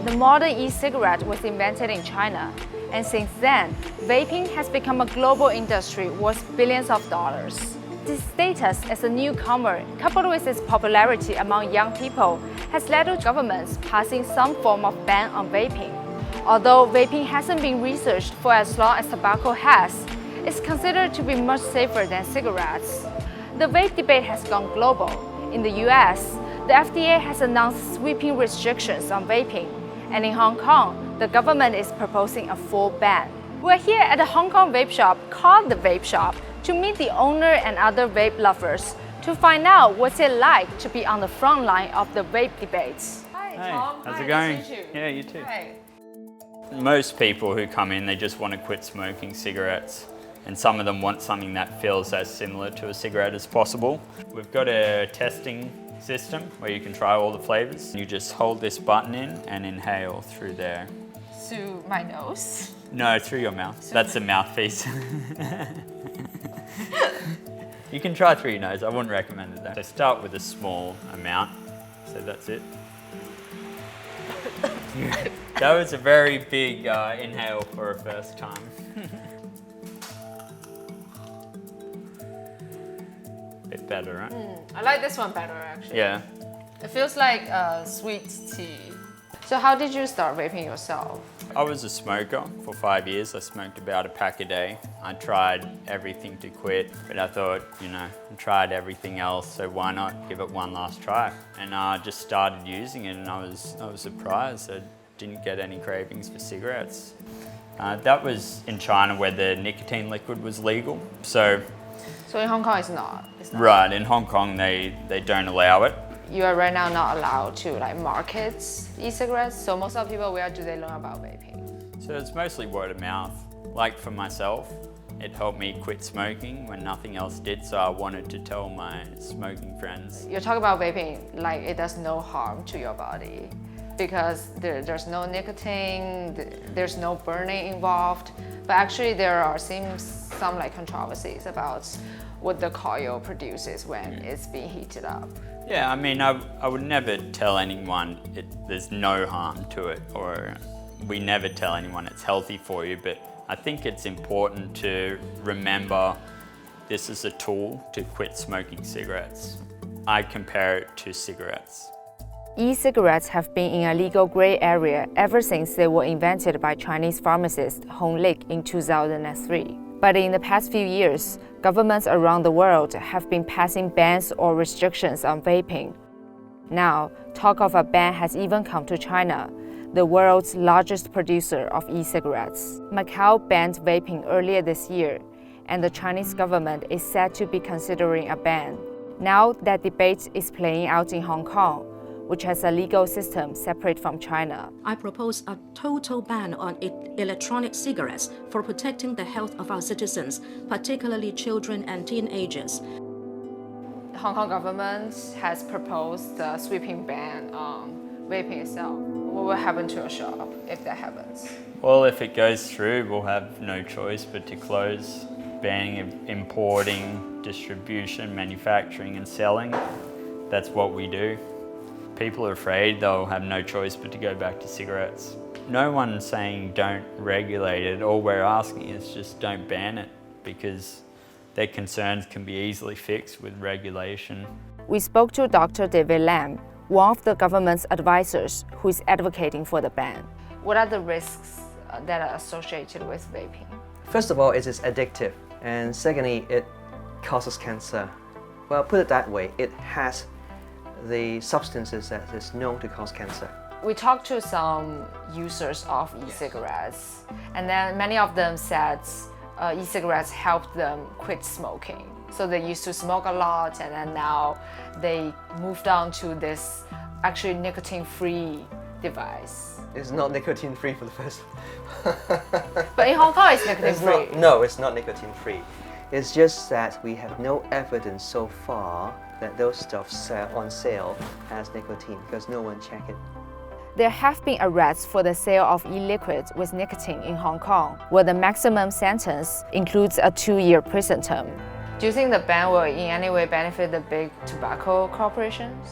The modern e-cigarette was invented in China, and since then, vaping has become a global industry worth billions of dollars. This status as a newcomer, coupled with its popularity among young people, has led to governments passing some form of ban on vaping. Although vaping hasn't been researched for as long as tobacco has, it's considered to be much safer than cigarettes. The vape debate has gone global. In the US, the FDA has announced sweeping restrictions on vaping, and in Hong Kong, the government is proposing a full ban. We're here at a Hong Kong vape shop called The Vape Shop to meet the owner and other vape lovers to find out what's it like to be on the front line of the vape debates. Hi, Tom. How's it going? Nice to meet you. Yeah, you too. Hi. Most people who come in, they just want to quit smoking cigarettes. And some of them want something that feels as similar to a cigarette as possible. We've got a testing system where you can try all the flavors. You just hold this button in and inhale through there. Through my nose. No, through your mouth. That's the mouthpiece. You can try through your nose. I wouldn't recommend it though. So start with a small amount. So that's it. That was a very big inhale for a first time. Bit better, right? I like this one better actually. Yeah. It feels like sweet tea. So how did you start vaping yourself? I was a smoker for 5 years. I smoked about a pack a day. I tried everything to quit, but I thought, I tried everything else, so why not give it one last try? And I just started using it, and I was surprised. I didn't get any cravings for cigarettes. That was in China where the nicotine liquid was legal. So in Hong Kong it's not. right, in Hong Kong they don't allow it. You are right now not allowed to market e-cigarettes. So most of the people, where do they learn about vaping? So it's mostly word of mouth. Like for myself, it helped me quit smoking when nothing else did, so I wanted to tell my smoking friends. You talk about vaping like it does no harm to your body because there's no nicotine, there's no burning involved. But actually there are some controversies about what the coil produces when it's being heated up. Yeah, I would never tell anyone there's no harm to it, or we never tell anyone it's healthy for you, but I think it's important to remember this is a tool to quit smoking cigarettes. I compare it to cigarettes. E-cigarettes have been in a legal gray area ever since they were invented by Chinese pharmacist Hong Lik in 2003. But in the past few years, governments around the world have been passing bans or restrictions on vaping. Now, talk of a ban has even come to China, the world's largest producer of e-cigarettes. Macau banned vaping earlier this year, and the Chinese government is said to be considering a ban. Now that debate is playing out in Hong Kong, which has a legal system separate from China. I propose a total ban on electronic cigarettes for protecting the health of our citizens, particularly children and teenagers. The Hong Kong government has proposed a sweeping ban on vaping itself. What will happen to your shop if that happens? Well, if it goes through, we'll have no choice but to close, banning importing, distribution, manufacturing and selling. That's what we do. People are afraid they'll have no choice but to go back to cigarettes. No one's saying don't regulate it. All we're asking is just don't ban it, because their concerns can be easily fixed with regulation. We spoke to Dr. David Lam, one of the government's advisors who is advocating for the ban. What are the risks that are associated with vaping? First of all, it is addictive, and secondly, it causes cancer. Well, put it that way, it has the substances that is known to cause cancer. We talked to some users of e-cigarettes, and then many of them said e-cigarettes helped them quit smoking. So they used to smoke a lot, and then now they moved on to this actually nicotine-free device. It's not nicotine-free for the first But in Hong Kong, it's nicotine-free. No, it's not nicotine-free. It's just that we have no evidence so far that those stuff on sale has nicotine, because no one checked it. There have been arrests for the sale of e-liquid with nicotine in Hong Kong, where the maximum sentence includes a 2-year prison term. Do you think the ban will in any way benefit the big tobacco corporations?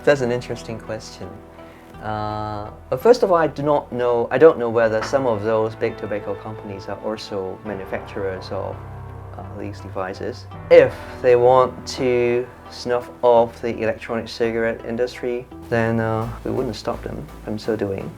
That's an interesting question. But first of all, I don't know whether some of those big tobacco companies are also manufacturers of these devices. If they want to snuff off the electronic cigarette industry, then we wouldn't stop them from so doing.